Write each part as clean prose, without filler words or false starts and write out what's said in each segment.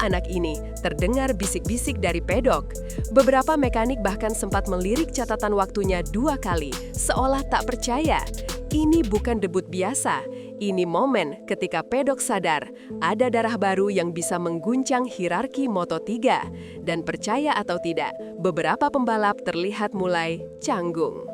anak ini?" terdengar bisik-bisik dari pedok. Beberapa mekanik bahkan sempat melirik catatan waktunya 2 kali, seolah tak percaya. Ini bukan debut biasa. Ini momen ketika pedok sadar ada darah baru yang bisa mengguncang hierarki Moto3. Dan percaya atau tidak, beberapa pembalap terlihat mulai canggung.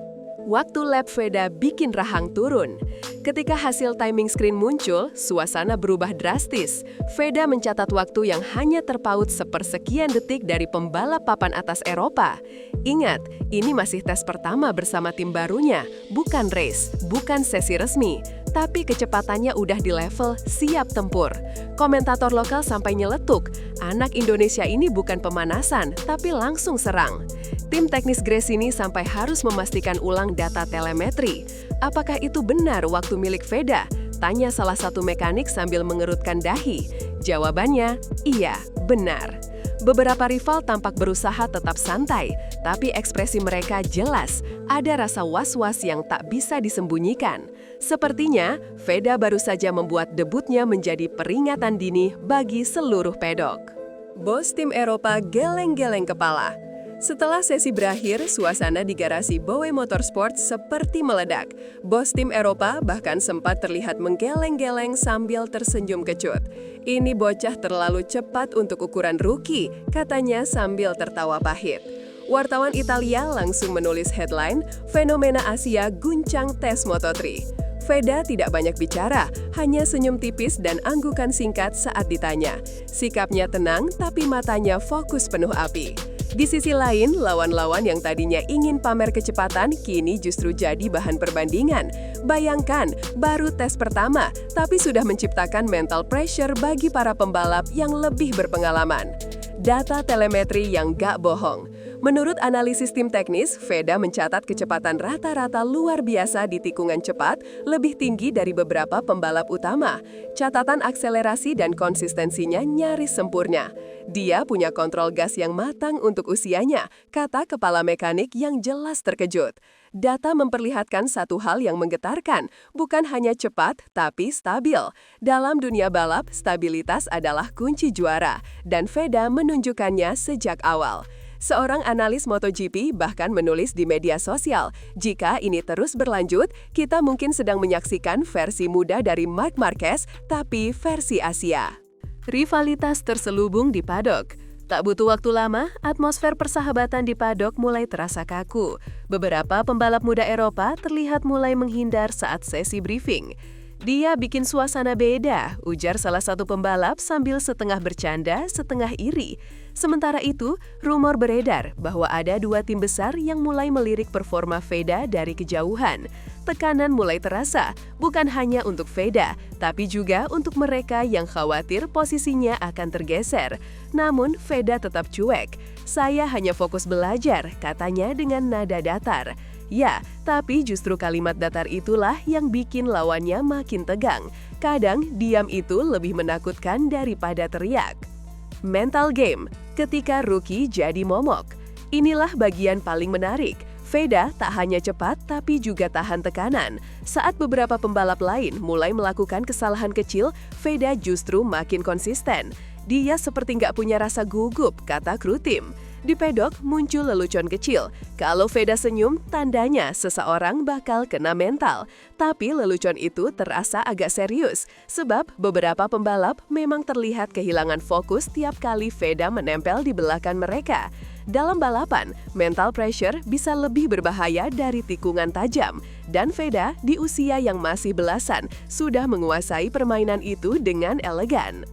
Waktu lap Veda bikin rahang turun. Ketika hasil timing screen muncul, suasana berubah drastis. Veda mencatat waktu yang hanya terpaut sepersekian detik dari pembalap papan atas Eropa. Ingat, ini masih tes pertama bersama tim barunya, bukan race, bukan sesi resmi. Tapi kecepatannya udah di level siap tempur. Komentator lokal sampai nyeletuk, anak Indonesia ini bukan pemanasan, tapi langsung serang. Tim teknis Gresini sampai harus memastikan ulang data telemetri. Apakah itu benar waktu milik Veda? Tanya salah satu mekanik sambil mengerutkan dahi. Jawabannya, iya, benar. Beberapa rival tampak berusaha tetap santai, tapi ekspresi mereka jelas, ada rasa was-was yang tak bisa disembunyikan. Sepertinya, Veda baru saja membuat debutnya menjadi peringatan dini bagi seluruh pedok. Bos tim Eropa geleng-geleng kepala. Setelah sesi berakhir, suasana di garasi Bowe Motorsport seperti meledak. Bos tim Eropa bahkan sempat terlihat menggeleng-geleng sambil tersenyum kecut. "Ini bocah terlalu cepat untuk ukuran rookie," katanya sambil tertawa pahit. Wartawan Italia langsung menulis headline, "Fenomena Asia guncang tes Moto3." Veda tidak banyak bicara, hanya senyum tipis dan anggukan singkat saat ditanya. Sikapnya tenang, tapi matanya fokus penuh api. Di sisi lain, lawan-lawan yang tadinya ingin pamer kecepatan kini justru jadi bahan perbandingan. Bayangkan, baru tes pertama, tapi sudah menciptakan mental pressure bagi para pembalap yang lebih berpengalaman. Data telemetri yang gak bohong. Menurut analisis tim teknis, Veda mencatat kecepatan rata-rata luar biasa di tikungan cepat, lebih tinggi dari beberapa pembalap utama. Catatan akselerasi dan konsistensinya nyaris sempurna. Dia punya kontrol gas yang matang untuk usianya, kata kepala mekanik yang jelas terkejut. Data memperlihatkan satu hal yang menggetarkan, bukan hanya cepat, tapi stabil. Dalam dunia balap, stabilitas adalah kunci juara, dan Veda menunjukkannya sejak awal. Seorang analis MotoGP bahkan menulis di media sosial, jika ini terus berlanjut, kita mungkin sedang menyaksikan versi muda dari Marc Marquez, tapi versi Asia. Rivalitas terselubung di padok. Tak butuh waktu lama, atmosfer persahabatan di padok mulai terasa kaku. Beberapa pembalap muda Eropa terlihat mulai menghindar saat sesi briefing. "Dia bikin suasana beda," ujar salah satu pembalap sambil setengah bercanda, setengah iri. Sementara itu, rumor beredar bahwa ada 2 tim besar yang mulai melirik performa Veda dari kejauhan. Tekanan mulai terasa, bukan hanya untuk Veda, tapi juga untuk mereka yang khawatir posisinya akan tergeser. Namun, Veda tetap cuek. "Saya hanya fokus belajar," katanya dengan nada datar. Ya, tapi justru kalimat datar itulah yang bikin lawannya makin tegang. Kadang, diam itu lebih menakutkan daripada teriak. Mental game, ketika rookie jadi momok. Inilah bagian paling menarik. Veda tak hanya cepat, tapi juga tahan tekanan. Saat beberapa pembalap lain mulai melakukan kesalahan kecil, Veda justru makin konsisten. "Dia seperti nggak punya rasa gugup," kata kru tim. Di pedok muncul lelucon kecil. Kalau Veda senyum, tandanya seseorang bakal kena mental. Tapi lelucon itu terasa agak serius, sebab beberapa pembalap memang terlihat kehilangan fokus tiap kali Veda menempel di belakang mereka. Dalam balapan, mental pressure bisa lebih berbahaya dari tikungan tajam. Dan Veda, di usia yang masih belasan, sudah menguasai permainan itu dengan elegan.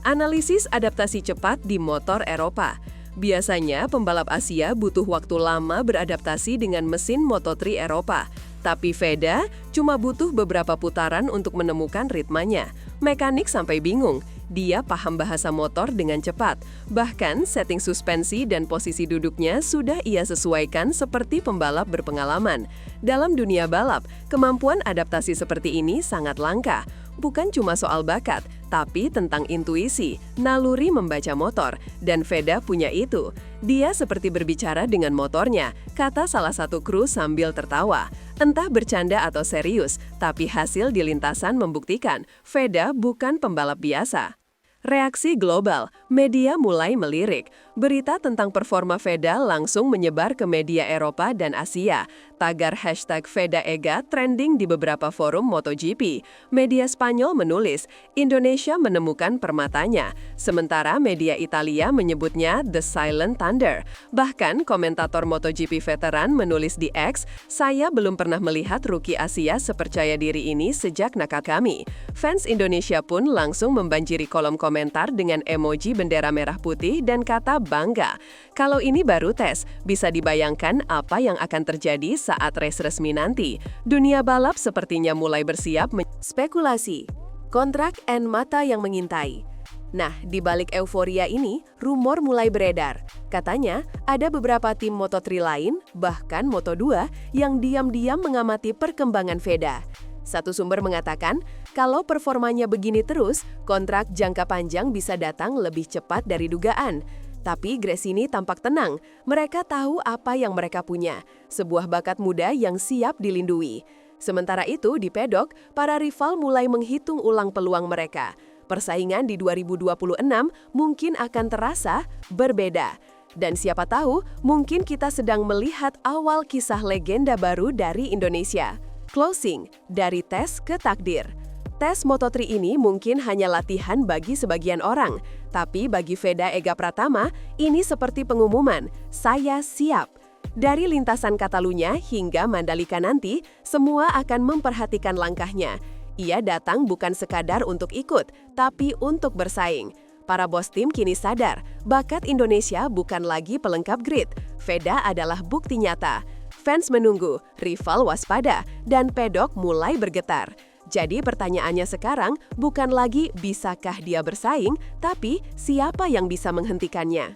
Analisis adaptasi cepat di motor Eropa. Biasanya, pembalap Asia butuh waktu lama beradaptasi dengan mesin Moto3 Eropa. Tapi Veda cuma butuh beberapa putaran untuk menemukan ritmenya. Mekanik sampai bingung. Dia paham bahasa motor dengan cepat. Bahkan, setting suspensi dan posisi duduknya sudah ia sesuaikan seperti pembalap berpengalaman. Dalam dunia balap, kemampuan adaptasi seperti ini sangat langka. Bukan cuma soal bakat, tapi tentang intuisi, naluri membaca motor, dan Veda punya itu. Dia seperti berbicara dengan motornya, kata salah satu kru sambil tertawa. Entah bercanda atau serius, tapi hasil di lintasan membuktikan Veda bukan pembalap biasa. Reaksi global, media mulai melirik. Berita tentang performa Veda langsung menyebar ke media Eropa dan Asia. Tagar hashtag VedaEga trending di beberapa forum MotoGP. Media Spanyol menulis, Indonesia menemukan permatanya. Sementara media Italia menyebutnya The Silent Thunder. Bahkan komentator MotoGP veteran menulis di X, saya belum pernah melihat rookie Asia sepercaya diri ini sejak Nakagami. Fans Indonesia pun langsung membanjiri kolom komentar dengan emoji bendera merah putih dan kata bangga. Kalau ini baru tes, bisa dibayangkan apa yang akan terjadi saat race resmi nanti. Dunia balap sepertinya mulai bersiap spekulasi, kontrak and mata yang mengintai. Nah, di balik euforia ini, rumor mulai beredar. Katanya, ada beberapa tim Moto3 lain, bahkan Moto2, yang diam-diam mengamati perkembangan Veda. Satu sumber mengatakan, kalau performanya begini terus, kontrak jangka panjang bisa datang lebih cepat dari dugaan. Tapi Gresini tampak tenang, mereka tahu apa yang mereka punya, sebuah bakat muda yang siap dilindungi. Sementara itu, di pedok, para rival mulai menghitung ulang peluang mereka. Persaingan di 2026 mungkin akan terasa berbeda. Dan siapa tahu, mungkin kita sedang melihat awal kisah legenda baru dari Indonesia. Closing, dari tes ke takdir. Tes Moto3 ini mungkin hanya latihan bagi sebagian orang, tapi bagi VedaEga Pratama, ini seperti pengumuman, saya siap. Dari lintasan Catalunya hingga Mandalika nanti, semua akan memperhatikan langkahnya. Ia datang bukan sekadar untuk ikut, tapi untuk bersaing. Para bos tim kini sadar, bakat Indonesia bukan lagi pelengkap grid. Veda adalah bukti nyata. Fans menunggu, rival waspada, dan pedok mulai bergetar. Jadi pertanyaannya sekarang bukan lagi bisakah dia bersaing, tapi siapa yang bisa menghentikannya.